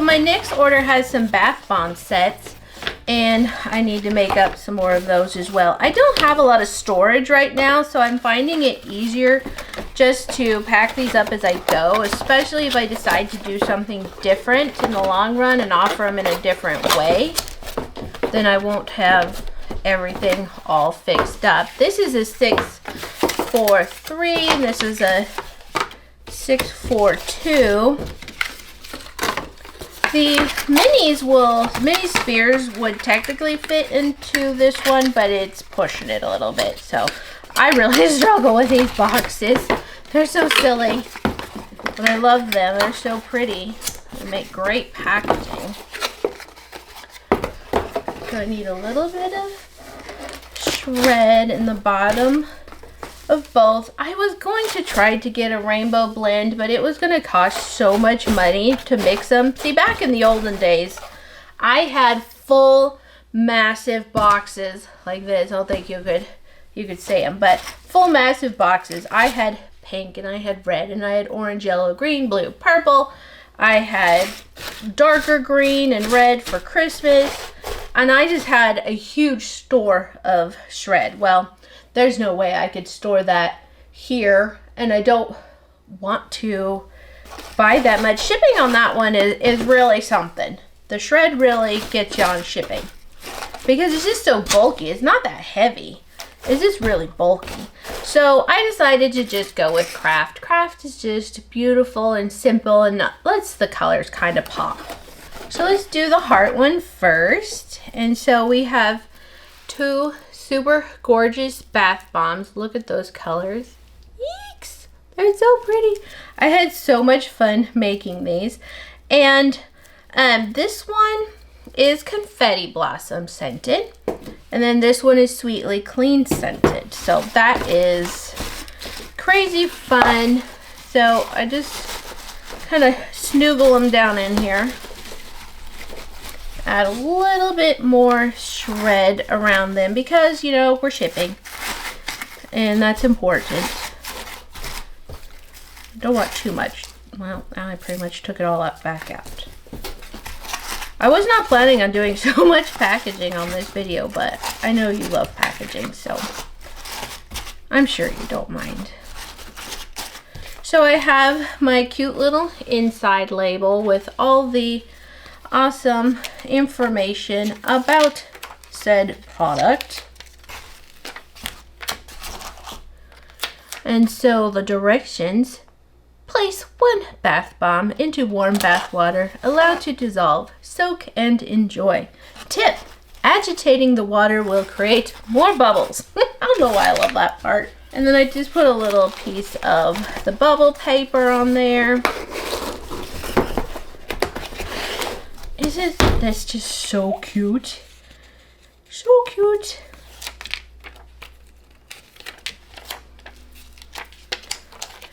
my next order has some bath bomb sets, and I need to make up some more of those as well. I don't have a lot of storage right now, so I'm finding it easier just to pack these up as I go, especially if I decide to do something different in the long run and offer them in a different way. Then I won't have everything all fixed up. This is a 643 and this is a 642. The mini spheres would technically fit into this one, but it's pushing it a little bit. So I really struggle with these boxes. They're so silly, but I love them. They're so pretty. They make great packaging. So I need a little bit of shred in the bottom of both. I was going to try to get a rainbow blend, but it was going to cost so much money to mix them. See, back in the olden days, I had full massive boxes like this. I don't think you could see them, but full massive boxes. I had pink and I had red and I had orange, yellow, green, blue, purple. I had darker green and red for Christmas, and I just had a huge store of shred. Well, there's no way I could store that here, and I don't want to buy that much. Shipping on that one is really something. The shred really gets you on shipping because it's just so bulky. It's not that heavy. It's just really bulky. So I decided to just go with craft. Craft is just beautiful and simple and lets the colors kind of pop. So let's do the heart one first. And so we have two super gorgeous bath bombs. Look at those colors. Yeeks! They're so pretty. I had so much fun making these. And this one is confetti blossom scented. And then this one is sweetly clean scented. So that is crazy fun. So I just kind of snuggle them down in here. Add a little bit more shred around them because, you know, we're shipping. And that's important. Don't want too much. Well, I pretty much took it all back out. I was not planning on doing so much packaging on this video, but I know you love packaging, so I'm sure you don't mind. So I have my cute little inside label with all the awesome information about said product. And so the directions: place one bath bomb into warm bath water, allow to dissolve, soak and enjoy. Tip: agitating the water will create more bubbles. I don't know why I love that part. And then I just put a little piece of the bubble paper on there. That's just so cute. So cute.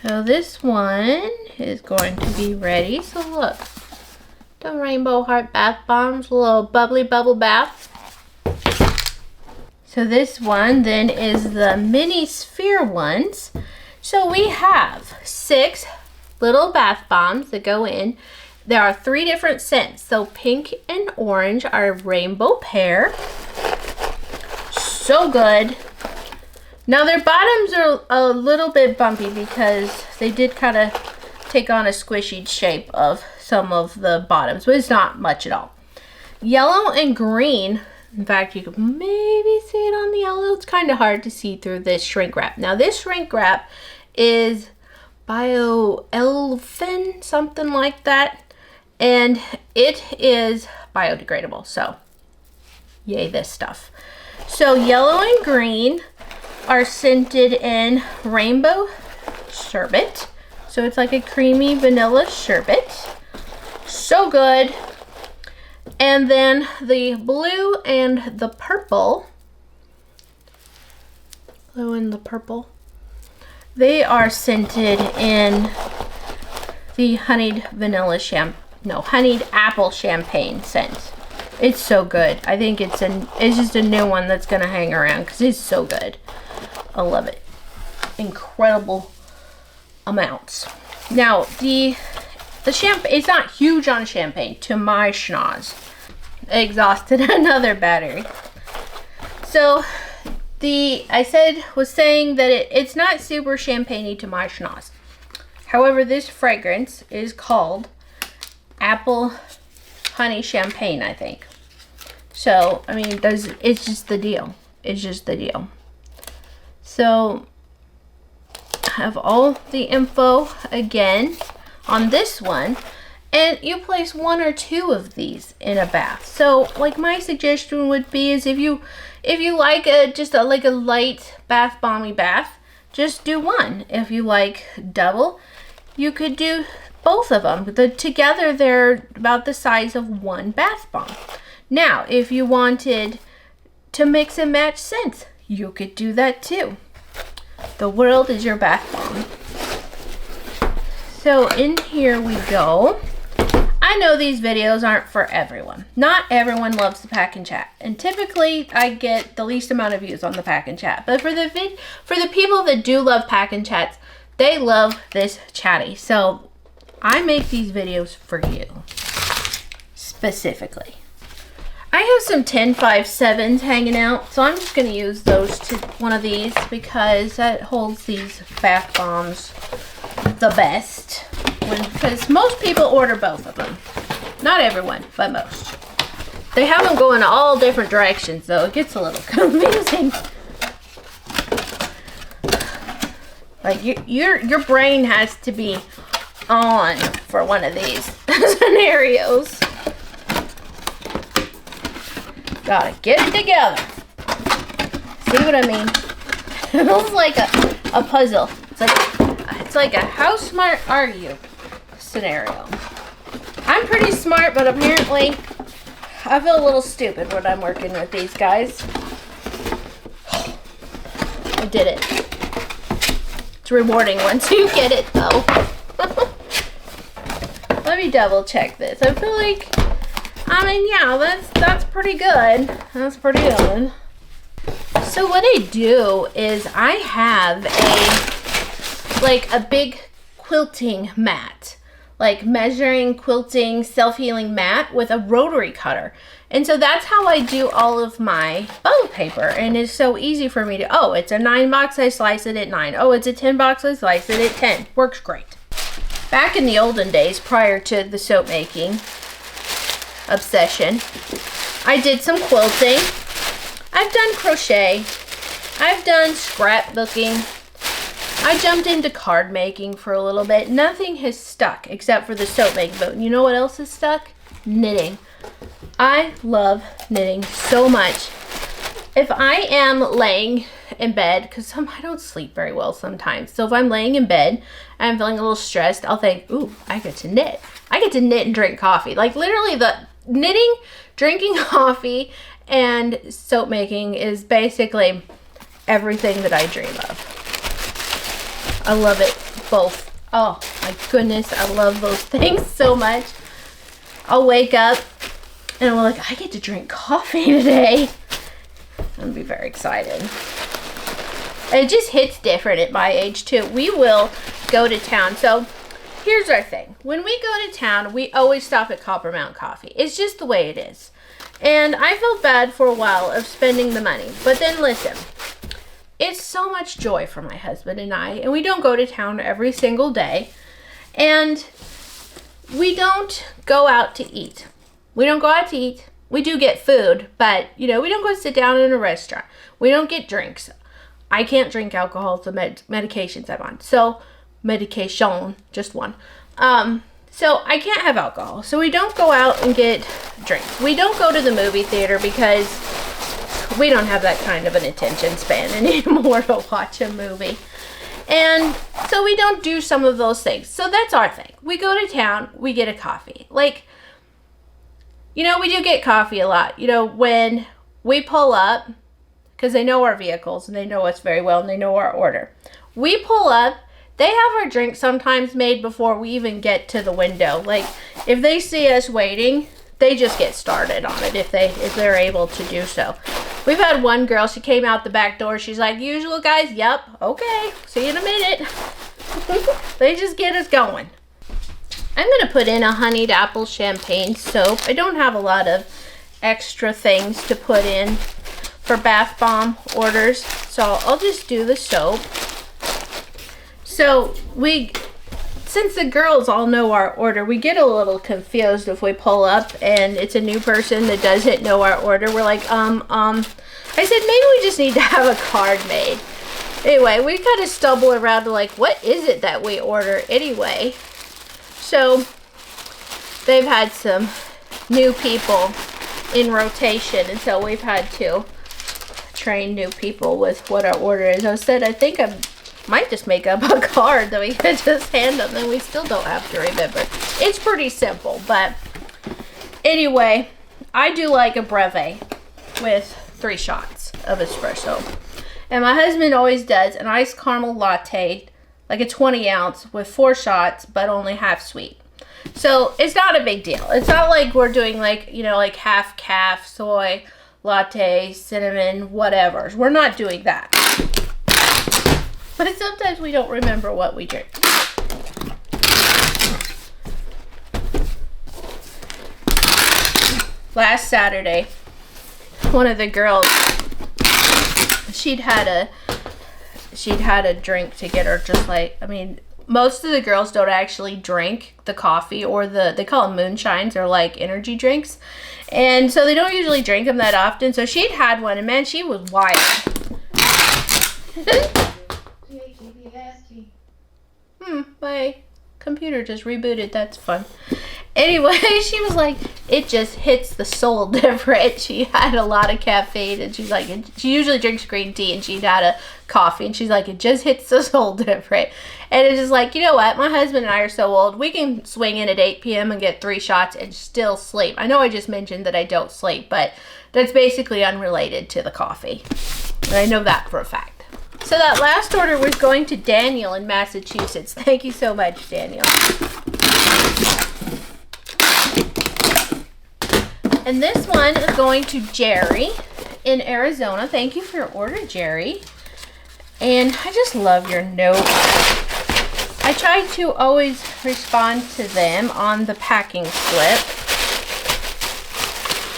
So this one is going to be ready. So look, the rainbow heart bath bombs, little bubbly bubble bath. So this one then is the mini sphere ones. So we have 6 little bath bombs that go in. There are 3 different scents. So pink and orange are rainbow pear. So good. Now their bottoms are a little bit bumpy because they did kind of take on a squishy shape of some of the bottoms, but it's not much at all. Yellow and green, in fact, you could maybe see it on the yellow. It's kind of hard to see through this shrink wrap. Now this shrink wrap is bioelfin, something like that. And it is biodegradable, so yay this stuff. So yellow and green are scented in rainbow sherbet. So it's like a creamy vanilla sherbet. So good. And then the blue and the purple. Blue and the purple. They are scented in the honeyed apple champagne scent. It's so good. I think it's just a new one that's gonna hang around because it's so good. I love it. Incredible amounts. Now the The champagne, it's not huge on champagne to my schnoz. Exhausted another battery. So I was saying that it's not super champagne-y to my schnoz. However, this fragrance is called Apple Honey Champagne, I think. So, I mean, it's just the deal. It's just the deal. So, I have all the info again on this one. And you place 1 or 2 of these in a bath. So, like, my suggestion would be is if you like a light bath bomby bath, just do 1. If you like double, you could do both of them. Together, they're about the size of 1 bath bomb. Now, if you wanted to mix and match scents, you could do that too. The world is your bath bomb. So in here we go. I know these videos aren't for everyone. Not everyone loves the pack and chat. And typically I get the least amount of views on the pack and chat. But for the people that do love pack and chats, they love this chatty. So I make these videos for you specifically. I have some 10.57s hanging out, so I'm just going to use those to one of these because that holds these bath bombs the best. Because most people order both of them. Not everyone, but most. They have them going all different directions, though. It gets a little confusing. Like your brain has to be on for one of these scenarios. Gotta get it together. See what I mean? It feels like a puzzle. It's like a how smart are you scenario. I'm pretty smart, but apparently I feel a little stupid when I'm working with these guys. I did it. It's rewarding once you get it, though. Let me double check this. I feel like, I mean, yeah, that's pretty good. That's pretty good. So what I do is I have a big quilting mat, like measuring, quilting, self-healing mat with a rotary cutter. And so that's how I do all of my bubble paper. And it's so easy for me to, oh, it's a 9 box, I slice it at 9. Oh, it's a 10 box, I slice it at 10. Works great. Back in the olden days, prior to the soap making obsession, I did some quilting. I've done crochet. I've done scrapbooking. I jumped into card making for a little bit. Nothing has stuck except for the soap making. But you know what else is stuck? Knitting. I love knitting so much. If I am laying in bed, because I don't sleep very well sometimes. So if I'm laying in bed and I'm feeling a little stressed, I'll think, ooh, I get to knit. I get to knit and drink coffee. Like literally the knitting, drinking coffee, and soap making is basically everything that I dream of. I love it both. Oh my goodness, I love those things so much. I'll wake up and I'm like, I get to drink coffee today. I'll be very excited. It just hits different at my age too. We will go to town. So here's our thing. When we go to town, we always stop at Copper Mountain Coffee. It's just the way it is. And I felt bad for a while of spending the money. But then listen, it's so much joy for my husband and I. And we don't go to town every single day. And we don't go out to eat. We don't go out to eat. We do get food, but, you know, we don't go sit down in a restaurant. We don't get drinks. I can't drink alcohol, the medications I'm on. So, medication, just one. So, I can't have alcohol. So, we don't go out and get drinks. We don't go to the movie theater because we don't have that kind of an attention span anymore to watch a movie. And so, we don't do some of those things. So, that's our thing. We go to town, we get a coffee. Like, you know, we do get coffee a lot. You know, when we pull up, because they know our vehicles and they know us very well and they know our order. We pull up, they have our drink sometimes made before we even get to the window. Like, if they see us waiting, they just get started on it if they're able to do so. We've had one girl, she came out the back door, she's like, usual guys, yep, okay, see you in a minute. They just get us going. I'm gonna put in a honeyed apple champagne soap. I don't have a lot of extra things to put in for bath bomb orders, so I'll just do the soap. So since the girls all know our order, we get a little confused if we pull up and it's a new person that doesn't know our order. We're like, I said, maybe we just need to have a card made. Anyway, we kind of stumble around to like, what is it that we order anyway? So they've had some new people in rotation, and so we've had to train new people with what our order is. I said, I think I might just make up a card that we could just hand them, and we still don't have to remember. It's pretty simple, but anyway, I do like a breve with 3 shots of espresso. And my husband always does an iced caramel latte, like a 20 ounce with 4 shots, but only half sweet. So it's not a big deal. It's not like we're doing like, you know, like half calf, soy, latte, cinnamon, whatever. We're not doing that. But sometimes we don't remember what we drink. Last Saturday, one of the girls, she'd had a drink to get her, just like, I mean, most of the girls don't actually drink the coffee or they call them moonshines. They're like energy drinks. And so they don't usually drink them that often. So she'd had one, and man, she was wild. My computer just rebooted. That's fun. Anyway, she was like, it just hits the soul different. She had a lot of caffeine, and she's like, she usually drinks green tea, and she'd had a coffee, and she's like, it just hits the soul different. And it's just like, you know what? My husband and I are so old, we can swing in at 8 p.m. and get 3 shots and still sleep. I know I just mentioned that I don't sleep, but that's basically unrelated to the coffee. And I know that for a fact. So that last order was going to Daniel in Massachusetts. Thank you so much, Daniel. And this one is going to Jerry in Arizona. Thank you for your order, Jerry. And I just love your note. I try to always respond to them on the packing slip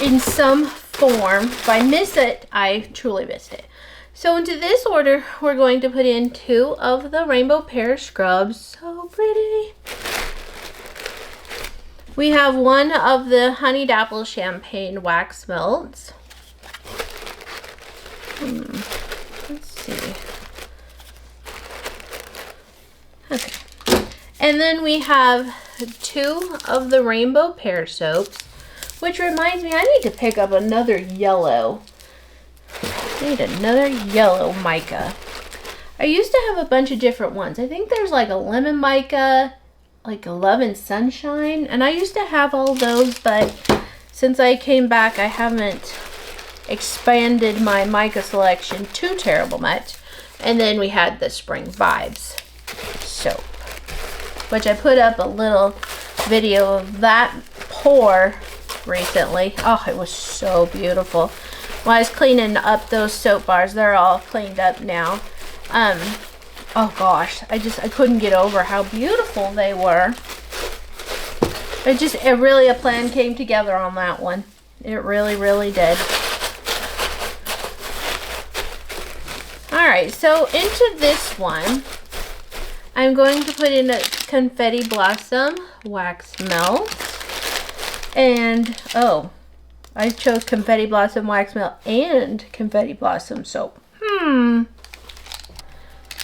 in some form. If I miss it, I truly missed it. So into this order, we're going to put in 2 of the rainbow pear scrubs. So pretty. We have 1 of the honeyed apple champagne wax melts. Let's see. Okay. And then we have 2 of the rainbow pear soaps, which reminds me, I need to pick up another yellow. I need another yellow mica. I used to have a bunch of different ones. I think there's like a lemon mica, like a love and sunshine, and I used to have all those, but since I came back, I haven't expanded my mica selection too terrible much. And then we had the spring vibes soap, which I put up a little video of that pour recently. Oh, it was so beautiful. When I was cleaning up those soap bars, they're all cleaned up now. Oh gosh, I couldn't get over how beautiful they were. A plan came together on that one. It really, really did. Alright, so into this one, I'm going to put in a confetti blossom wax melt. And, oh, I chose confetti blossom wax melt and confetti blossom soap.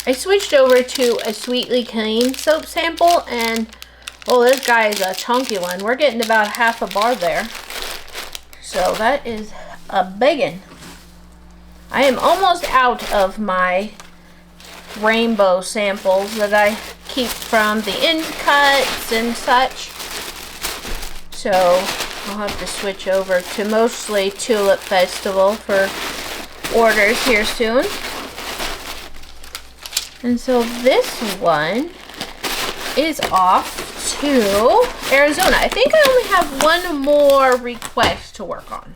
I switched over to a Sweetly Clean soap sample, and oh, this guy is a chunky one. We're getting about half a bar there. So that is a biggin. I am almost out of my rainbow samples that I keep from the end cuts and such. So I'll have to switch over to mostly Tulip Festival for orders here soon. And so this one is off to Arizona. I think I only have 1 more request to work on.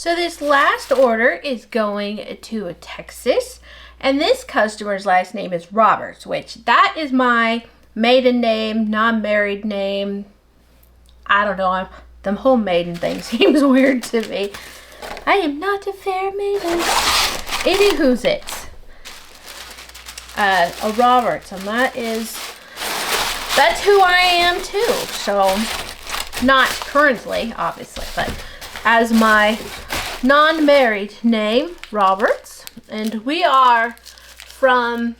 So this last order is going to Texas, and this customer's last name is Roberts, which that is my maiden name, non-married name. I don't know, the whole maiden thing seems weird to me. I am not a fair maiden. Anywho's it. A Roberts, and that's who I am too. So, not currently, obviously, but as my non-married name, Roberts, and we are from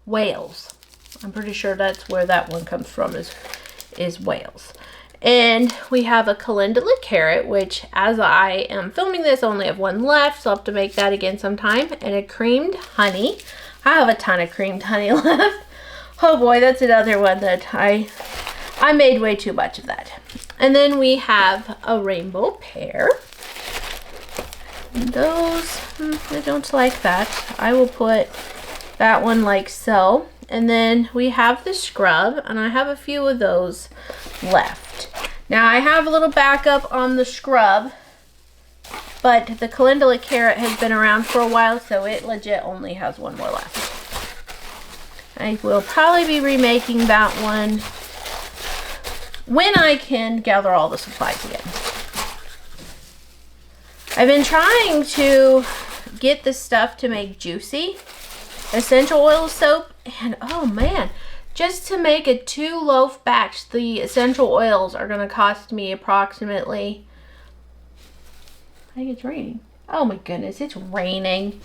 Wales. I'm pretty sure that's where that one comes from, is Wales. And we have a calendula carrot, which as I am filming this, I only have one left, so I'll have to make that again sometime. And a creamed honey. I have a ton of creamed honey left. Oh boy, that's another one that I made way too much of that. And then we have a rainbow pear. And those, I don't like that. I will put that one like so. And then we have the scrub, and I have a few of those left. Now I have a little backup on the scrub, but the calendula carrot has been around for a while, so it legit only has one more left. I will probably be remaking that one when I can gather all the supplies again. I've been trying to get this stuff to make juicy essential oil soap, and oh man, just to make a 2-loaf batch, the essential oils are going to cost me approximately, I think it's raining. Oh my goodness, it's raining.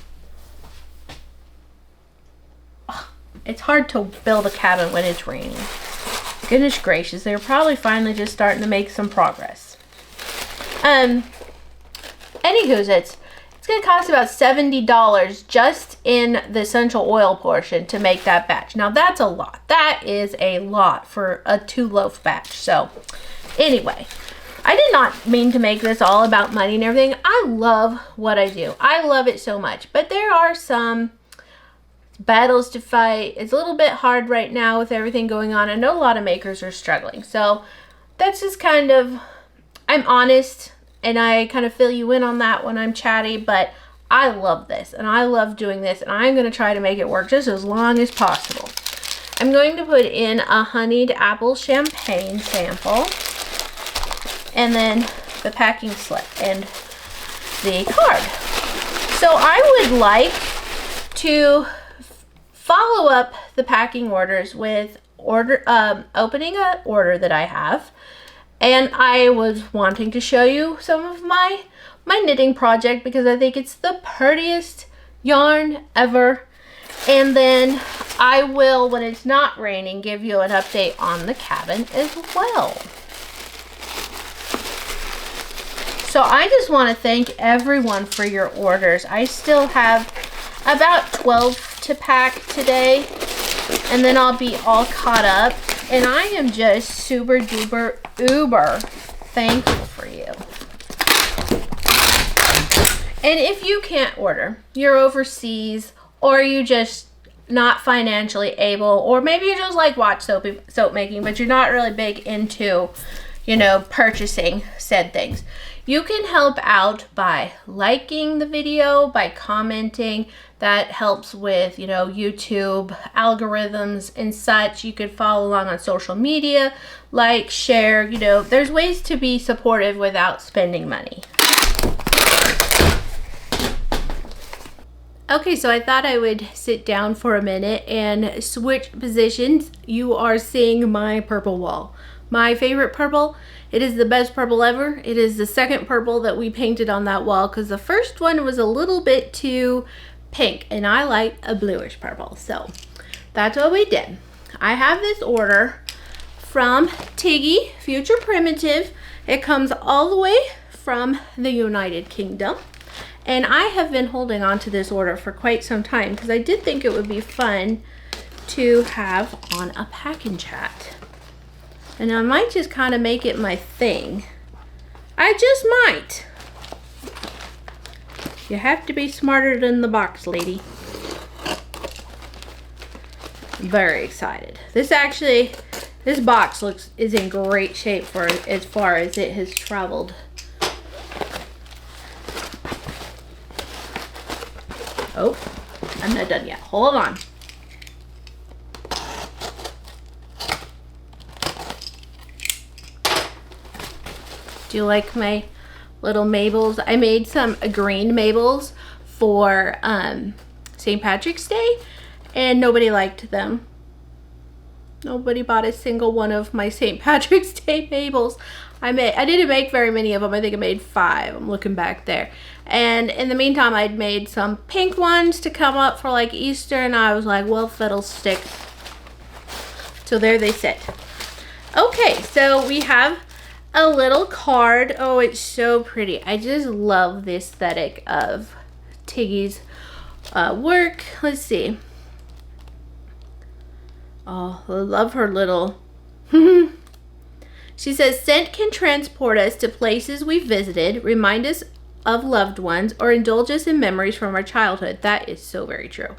Oh, it's hard to build a cabin when it's raining. Goodness gracious, they're probably finally just starting to make some progress. Anywho's, it's going to cost about $70 just in the essential oil portion to make that batch. Now that's a lot. That is a lot for a 2-loaf batch. So anyway, I did not mean to make this all about money and everything. I love what I do. I love it so much. But there are some battles to fight. It's a little bit hard right now with everything going on. I know a lot of makers are struggling. So that's just kind of, I'm honest. And I kind of fill you in on that when I'm chatty, but I love this and I love doing this, and I'm going to try to make it work just as long as possible. I'm going to put in a honeyed apple champagne sample, and then the packing slip and the card. So I would like to follow up the packing orders with opening an order that I have. And I was wanting to show you some of my knitting project because I think it's the prettiest yarn ever. And then I will, when it's not raining, give you an update on the cabin as well. So I just want to thank everyone for your orders. I still have about 12 to pack today, and then I'll be all caught up. And I am just super duper uber thankful for you. And if you can't order, you're overseas, or you just not financially able, or maybe you just like watch soap making, but you're not really big into, you know, purchasing said things. You can help out by liking the video, by commenting. That helps with, you know, YouTube algorithms and such. You could follow along on social media, like, share, you know, there's ways to be supportive without spending money. Okay, so I thought I would sit down for a minute and switch positions. You are seeing my purple wall. My favorite purple. It is the best purple ever. It is the second purple that we painted on that wall because the first one was a little bit too pink and I like a bluish purple. So that's what we did. I have this order from Tiggy, Future Primitive. It comes all the way from the United Kingdom. And I have been holding on to this order for quite some time because I did think it would be fun to have on a packing chat. And I might just kind of make it my thing. I just might. You have to be smarter than the box, lady. I'm very excited. This box is in great shape for as far as it has traveled. Oh, I'm not done yet. Hold on. Do you like my little Mabels? I made some green Mabels for St. Patrick's Day, and nobody liked them. Nobody bought a single one of my St. Patrick's Day Mabels. I didn't make very many of them. I think I made 5. I'm looking back there. And in the meantime, I'd made some pink ones to come up for like Easter, and I was like, well, fiddlestick. So there they sit. Okay, so we have a little card. Oh, it's so pretty. I just love the aesthetic of Tiggy's work. Let's see. Oh, I love her little... She says, scent can transport us to places we've visited, remind us of loved ones, or indulge us in memories from our childhood. That is so very true.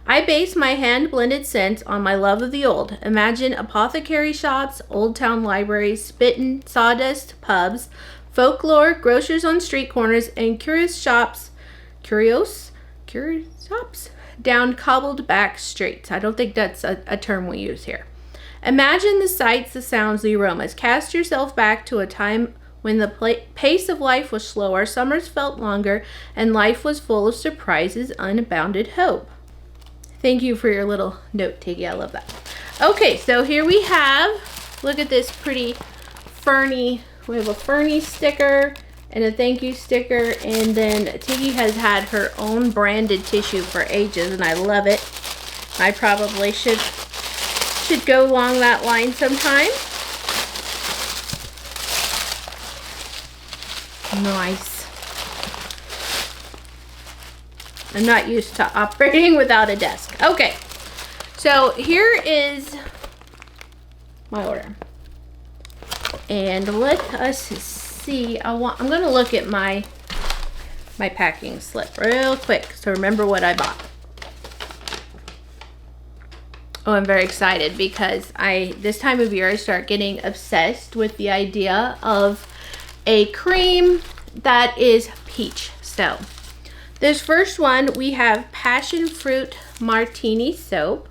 I base my hand-blended scents on my love of the old. Imagine apothecary shops, old town libraries, spittin' sawdust pubs, folklore, grocers on street corners, and curious shops down cobbled back streets. I don't think that's a term we use here. Imagine the sights, the sounds, the aromas. Cast yourself back to a time when the pace of life was slower, summers felt longer, and life was full of surprises, unbounded hope. Thank you for your little note, Tiggy. I love that. Okay, so here we have, look at this pretty Fernie. We have a Fernie sticker and a thank you sticker, and then Tiggy has had her own branded tissue for ages, and I love it. I probably should go along that line sometime. Nice. I'm not used to operating without a desk. Okay, so here is my order. And let us see. I'm going to look at my packing slip real quick to remember what I bought. Oh, I'm very excited because this time of year I start getting obsessed with the idea of a cream that is peach. So this first one, we have passion fruit martini soap.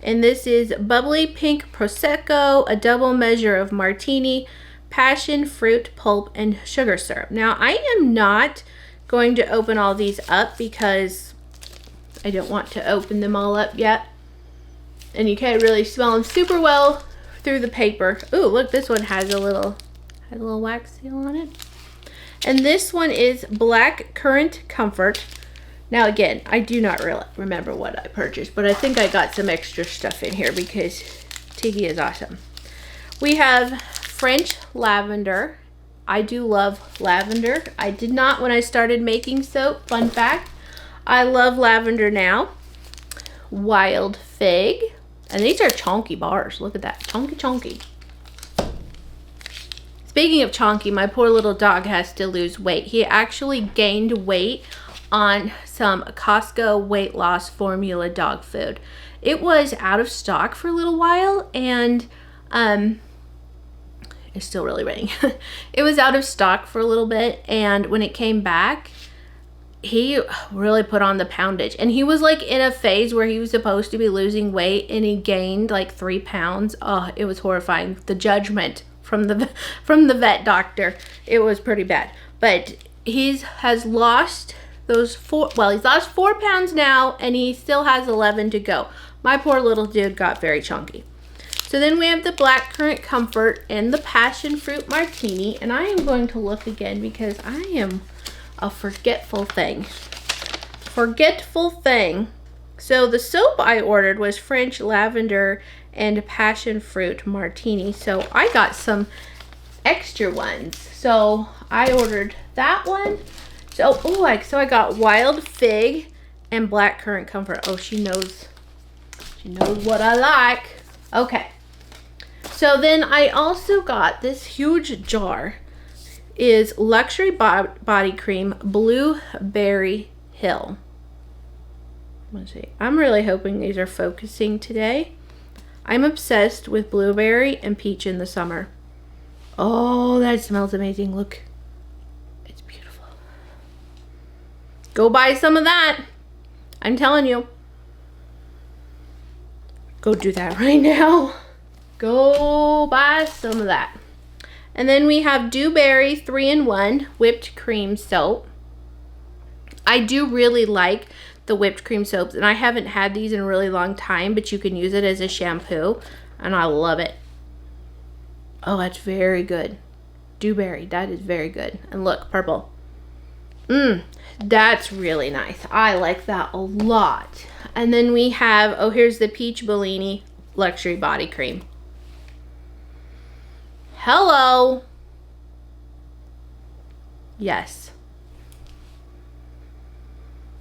And this is bubbly pink prosecco, a double measure of martini, passion fruit pulp, and sugar syrup. Now I am not going to open all these up because I don't want to open them all up yet. And you can't really smell them super well through the paper. Ooh, look, this one has a little wax seal on it. And this one is Black Currant Comfort. Now again, I do not really remember what I purchased, but I think I got some extra stuff in here because Tiggy is awesome. We have French lavender. I do love lavender. I did not when I started making soap. Fun fact. I love lavender now. Wild fig. And these are chunky bars. Look at that. Chunky. Speaking of chunky, my poor little dog has to lose weight. He actually gained weight on some Costco weight loss formula dog food. It was out of stock for a little while, and it's still really raining. It was out of stock for a little bit, and when it came back, he really put on the poundage, and he was like in a phase where he was supposed to be losing weight, and he gained like 3 pounds. Oh, it was horrifying. The judgment from the vet doctor, it was pretty bad. But has lost those he's lost 4 pounds now, and he still has 11 to go. My poor little dude got very chunky. So then we have the Black Currant Comfort and the Passion Fruit Martini, and I am going to look again because I am a forgetful thing. So the soap I ordered was French lavender and passion fruit martini. So I got some extra ones. So I ordered that one. So I got wild fig and black currant comfort. Oh, she knows what I like. Okay. So then I also got this huge jar. Is Luxury Body Cream Blueberry Hill. Let's see. I'm really hoping these are focusing today. I'm obsessed with blueberry and peach in the summer. Oh, that smells amazing. Look. It's beautiful. Go buy some of that. I'm telling you. Go do that right now. Go buy some of that. And then we have Dewberry 3-in-1 whipped cream soap. I do really like the whipped cream soaps, and I haven't had these in a really long time, but you can use it as a shampoo, and I love it. Oh, that's very good. Dewberry, that is very good. And look, purple. That's really nice. I like that a lot. And then we have, oh, here's the Peach Bellini Luxury Body Cream. Hello. Yes.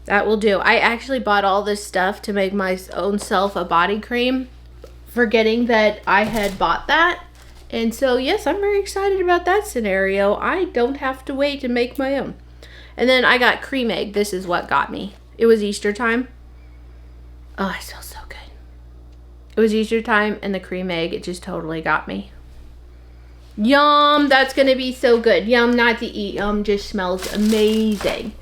That will do. I actually bought all this stuff to make my own self a body cream, forgetting that I had bought that. And so, yes, I'm very excited about that scenario. I don't have to wait to make my own. And then I got cream egg. This is what got me. It was Easter time. Oh, it smells so good. It was Easter time, and the cream egg, it just totally got me. Yum, that's gonna be so good. Yum, not to eat. Yum just smells amazing.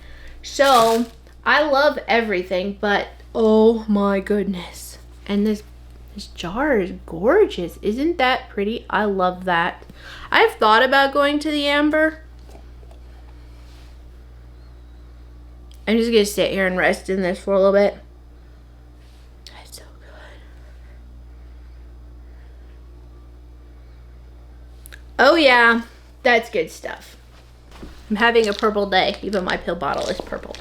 So, I love everything, but oh my goodness. And this jar is gorgeous. Isn't that pretty? I love that. I've thought about going to the Amber. I'm just gonna sit here and rest in this for a little bit. It's so good. Oh yeah, that's good stuff. I'm having a purple day. Even my pill bottle is purple.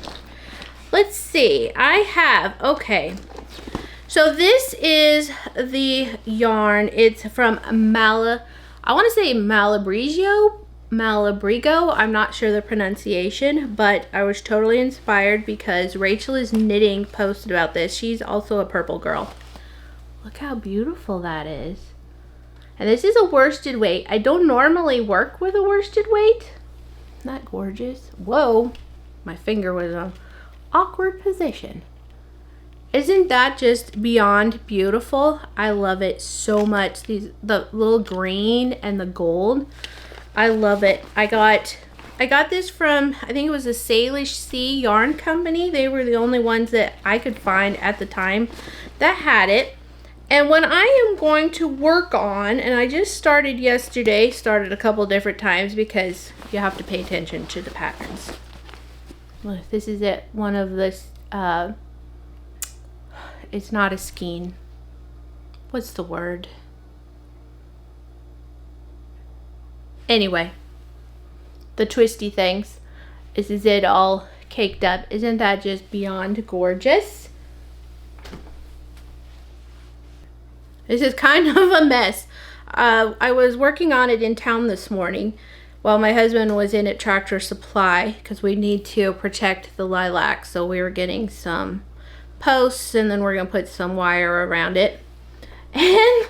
Let's see. I have, okay. So this is the yarn. It's from I want to say Malabrigo. I'm not sure the pronunciation, but I was totally inspired because Rachel is Knitting posted about this. She's also a purple girl. Look how beautiful that is. And this is a worsted weight. I don't normally work with a worsted weight. Isn't that gorgeous? Whoa, my finger was in an awkward position. Isn't that just beyond beautiful? I love it so much. The little green and the gold. I love it. I got this from, I think it was a Salish Sea yarn company. They were the only ones that I could find at the time that had it. And when I am going to work on, and I just started yesterday, started a couple different times because you have to pay attention to the patterns. Look, this is it. One of this, it's not a skein. What's the word? Anyway, the twisty things. This is it all caked up. Isn't that just beyond gorgeous? This is kind of a mess. I was working on it in town this morning while my husband was in at Tractor Supply because we need to protect the lilacs. So we were getting some posts and then we're going to put some wire around it. And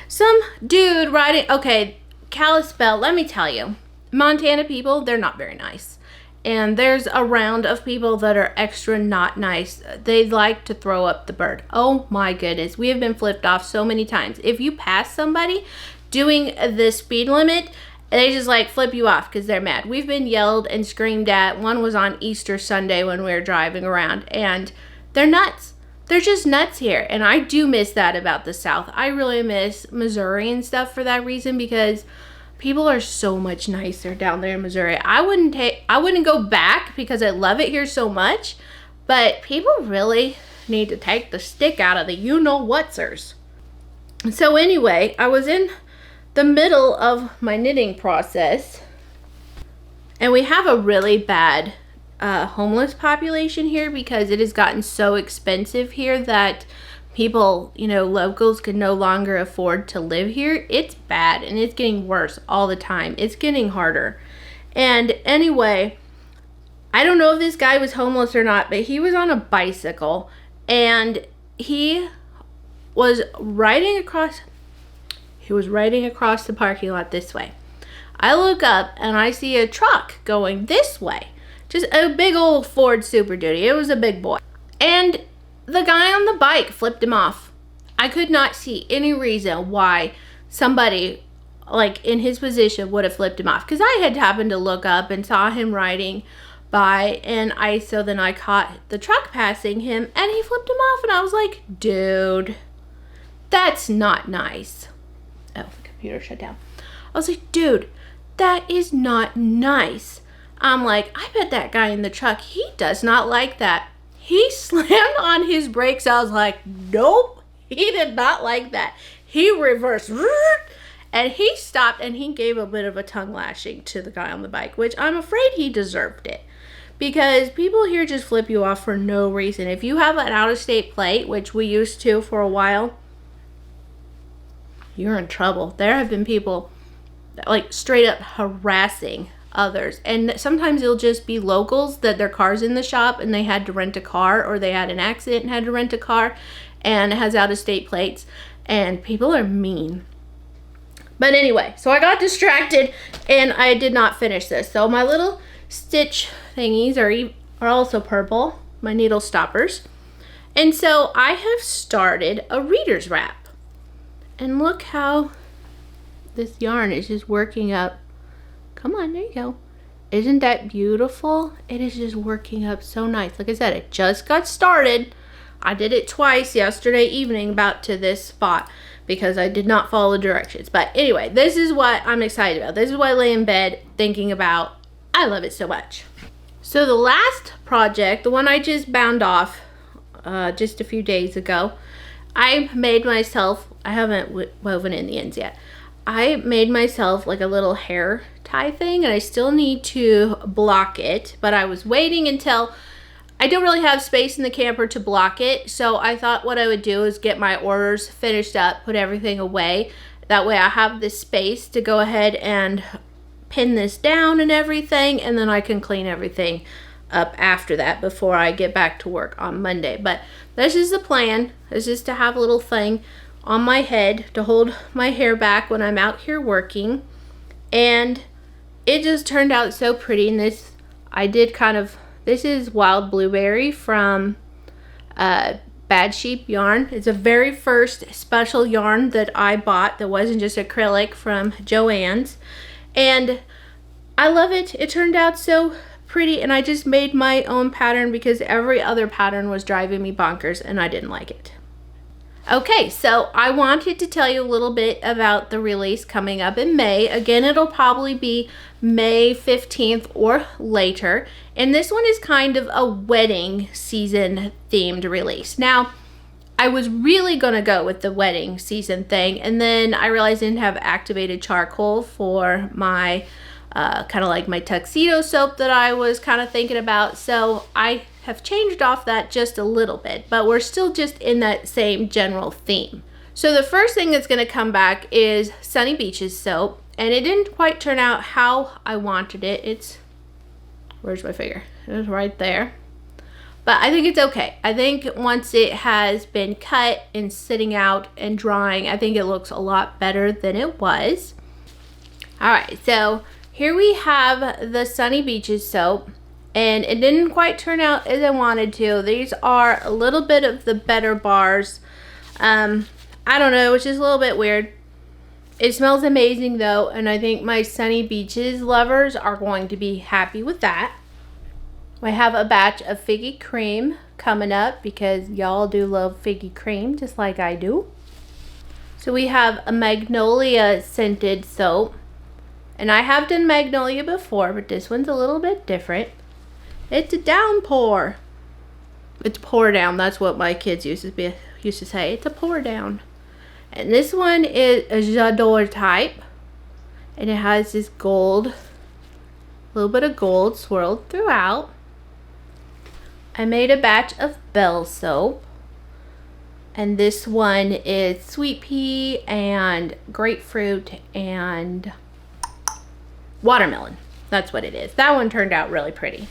some dude writing, okay, Kalispell, let me tell you, Montana people, they're not very nice. And there's a round of people that are extra not nice. They like to throw up the bird. Oh my goodness. We have been flipped off so many times. If you pass somebody doing the speed limit, they just like flip you off because they're mad. We've been yelled and screamed at. One was on Easter Sunday when we were driving around, and they're nuts. They're just nuts here. And I do miss that about the South. I really miss Missouri and stuff for that reason because people are so much nicer down there in Missouri. I wouldn't go back because I love it here so much, but people really need to take the stick out of the you-know-whatsers. So anyway, I was in the middle of my knitting process, and we have a really bad homeless population here because it has gotten so expensive here that people, you know, locals can no longer afford to live here. It's bad, and it's getting worse all the time. It's getting harder. And anyway, I don't know if this guy was homeless or not, but he was on a bicycle, and he was riding across the parking lot this way. I look up, and I see a truck going this way. Just a big old Ford Super Duty. It was a big boy. And the guy on the bike flipped him off. I could not see any reason why somebody like in his position would have flipped him off, because I had happened to look up and saw him riding by, and so then I caught the truck passing him and he flipped him off, and I was like, dude, that's not nice. Oh, the computer shut down. I was like, dude, that is not nice. I'm like, I bet that guy in the truck, he does not like that. He slammed on his brakes. I was like, nope, he did not like that. He reversed and he stopped, and he gave a bit of a tongue lashing to the guy on the bike, which I'm afraid he deserved it. Because people here just flip you off for no reason. If you have an out-of-state plate, which we used to for a while, you're in trouble. There have been people like straight up harassing others, and sometimes it'll just be locals that their car's in the shop and they had to rent a car, or they had an accident and had to rent a car and it has out-of-state plates, and people are mean. But anyway, so I got distracted and I did not finish this. So my little stitch thingies are also purple, my needle stoppers. And so I have started a reader's wrap. And look how this yarn is just working up. Come on, there you go. Isn't that beautiful? It is just working up so nice. Like I said, it just got started. I did it twice yesterday evening about to this spot because I did not follow the directions. But anyway, this is what I'm excited about. This is what I lay in bed thinking about. I love it so much. So the last project, the one I just bound off just a few days ago, I made myself, I haven't woven in the ends yet. I made myself like a little hair tie thing, and I still need to block it, but I was waiting until I don't really have space in the camper to block it. So I thought what I would do is get my orders finished up, put everything away. That way I have this space to go ahead and pin this down and everything, and then I can clean everything up after that before I get back to work on Monday. But this is the plan. This is to have a little thing on my head to hold my hair back when I'm out here working, and it just turned out so pretty. And this this is Wild Blueberry from Bad Sheep yarn. It's a very first special yarn that I bought that wasn't just acrylic from Joann's, and I love it. It turned out so pretty, and I just made my own pattern because every other pattern was driving me bonkers and I didn't like it. Okay, so I wanted to tell you a little bit about the release coming up in May. Again, it'll probably be May 15th or later. And this one is kind of a wedding season themed release. Now, I was really gonna go with the wedding season thing, and then I realized I didn't have activated charcoal for my kind of like my tuxedo soap that I was kind of thinking about. So I have changed off that just a little bit, but we're still just in that same general theme. So the first thing that's going to come back is Sunny Beaches soap, and it didn't quite turn out how I wanted it. Where's my finger? It was right there. But I think it's okay. I think once it has been cut and sitting out and drying, I think it looks a lot better than it was. All right, so here we have the Sunny Beaches soap, and it didn't quite turn out as I wanted to. These are a little bit of the better bars. I don't know, it's just a little bit weird. It smells amazing though, and I think my Sunny Beaches lovers are going to be happy with that. I have a batch of figgy cream coming up because y'all do love figgy cream just like I do. So we have a magnolia scented soap. And I have done magnolia before, but this one's a little bit different. It's a downpour. It's pour down. That's what my kids used to say. It's a pour down. And this one is a J'adore type. And it has this gold, a little bit of gold swirled throughout. I made a batch of Bell soap. And this one is sweet pea and grapefruit and watermelon. That's what it is. That one turned out really pretty.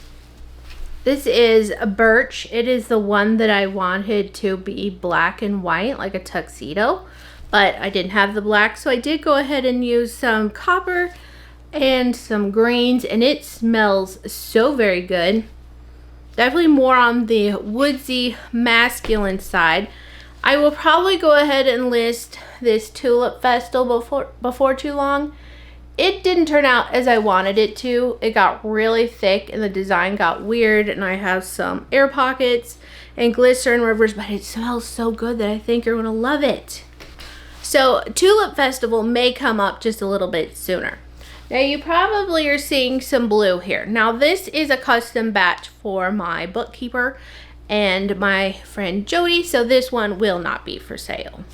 This is a birch. It is the one that I wanted to be black and white like a tuxedo, but I didn't have the black, so I did go ahead and use some copper and some greens, and it smells so very good. Definitely more on the woodsy masculine side. I will probably go ahead and list this Tulip Festal before too long. It didn't turn out as I wanted it to. It got really thick and the design got weird, and I have some air pockets and glycerin rivers, but it smells so good that I think you're gonna love it. So Tulip Festival may come up just a little bit sooner. Now you probably are seeing some blue here. Now this is a custom batch for my bookkeeper and my friend Jody, so this one will not be for sale.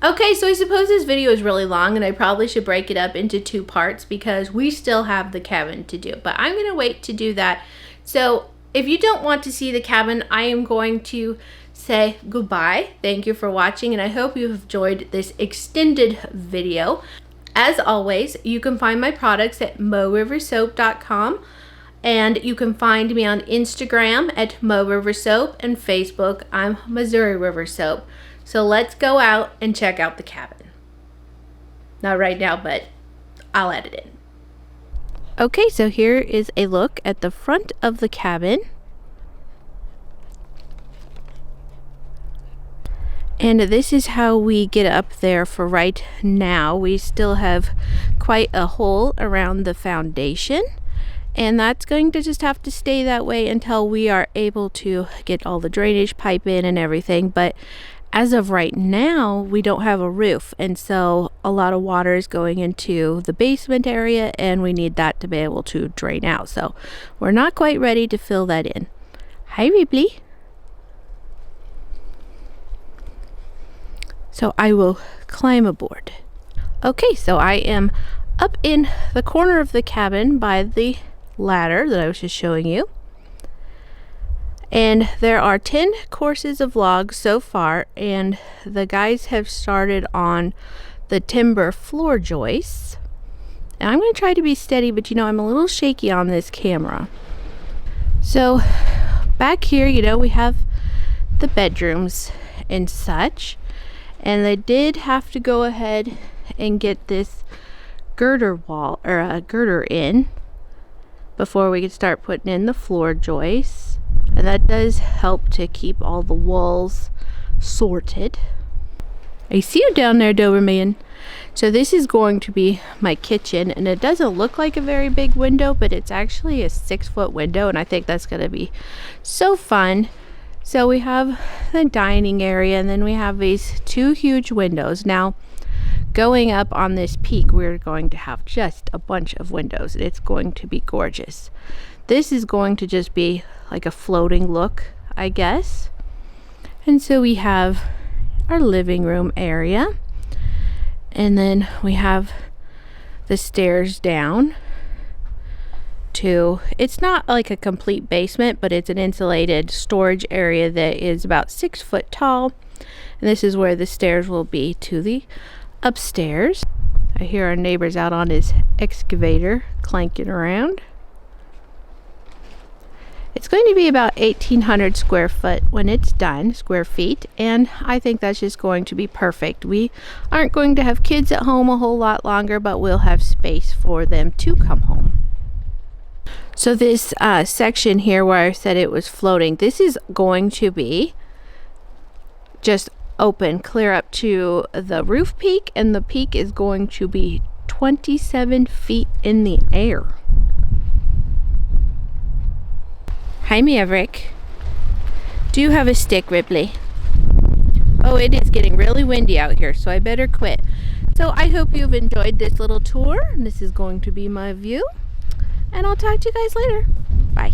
Okay, so I suppose this video is really long and I probably should break it up into 2 parts because we still have the cabin to do, but I'm gonna wait to do that. So if you don't want to see the cabin, I am going to say goodbye. Thank you for watching, and I hope you have enjoyed this extended video. As always, you can find my products at moriversoap.com, and you can find me on Instagram at moriversoap, and Facebook, I'm Missouri River Soap. So let's go out and check out the cabin. Not right now, but I'll edit it. Okay, so here is a look at the front of the cabin. And this is how we get up there for right now. We still have quite a hole around the foundation, and that's going to just have to stay that way until we are able to get all the drainage pipe in and everything. But as of right now, we don't have a roof, and so a lot of water is going into the basement area, and we need that to be able to drain out. So we're not quite ready to fill that in. Hi, Ripley. So I will climb aboard. Okay, so I am up in the corner of the cabin by the ladder that I was just showing you. And there are 10 courses of logs so far, and the guys have started on the timber floor joists. And I'm going to try to be steady, but you know, I'm a little shaky on this camera. So back here, you know, we have the bedrooms and such. And they did have to go ahead and get this girder wall, or a girder in before we could start putting in the floor joists. And that does help to keep all the walls sorted. I see you down there, Doberman. So this is going to be my kitchen, and it doesn't look like a very big window, but it's actually a 6-foot window, and I think that's going to be so fun. So we have the dining area, and then we have these 2 huge windows. Now, going up on this peak, we're going to have just a bunch of windows, and it's going to be gorgeous. This is going to just be like a floating look, I guess. And so we have our living room area, and then we have the stairs down to, it's not like a complete basement, but it's an insulated storage area that is about 6 foot tall. And this is where the stairs will be to the upstairs. I hear our neighbor's out on his excavator clanking around. It's going to be about 1,800 square foot when it's done, square feet, and I think that's just going to be perfect. We aren't going to have kids at home a whole lot longer, but we'll have space for them to come home. So this section here where I said it was floating, this is going to be just open, clear up to the roof peak, and the peak is going to be 27 feet in the air. Hi, Maverick. Do you have a stick, Ripley? Oh, it is getting really windy out here, so I better quit. So I hope you've enjoyed this little tour. This is going to be my view, and I'll talk to you guys later. Bye.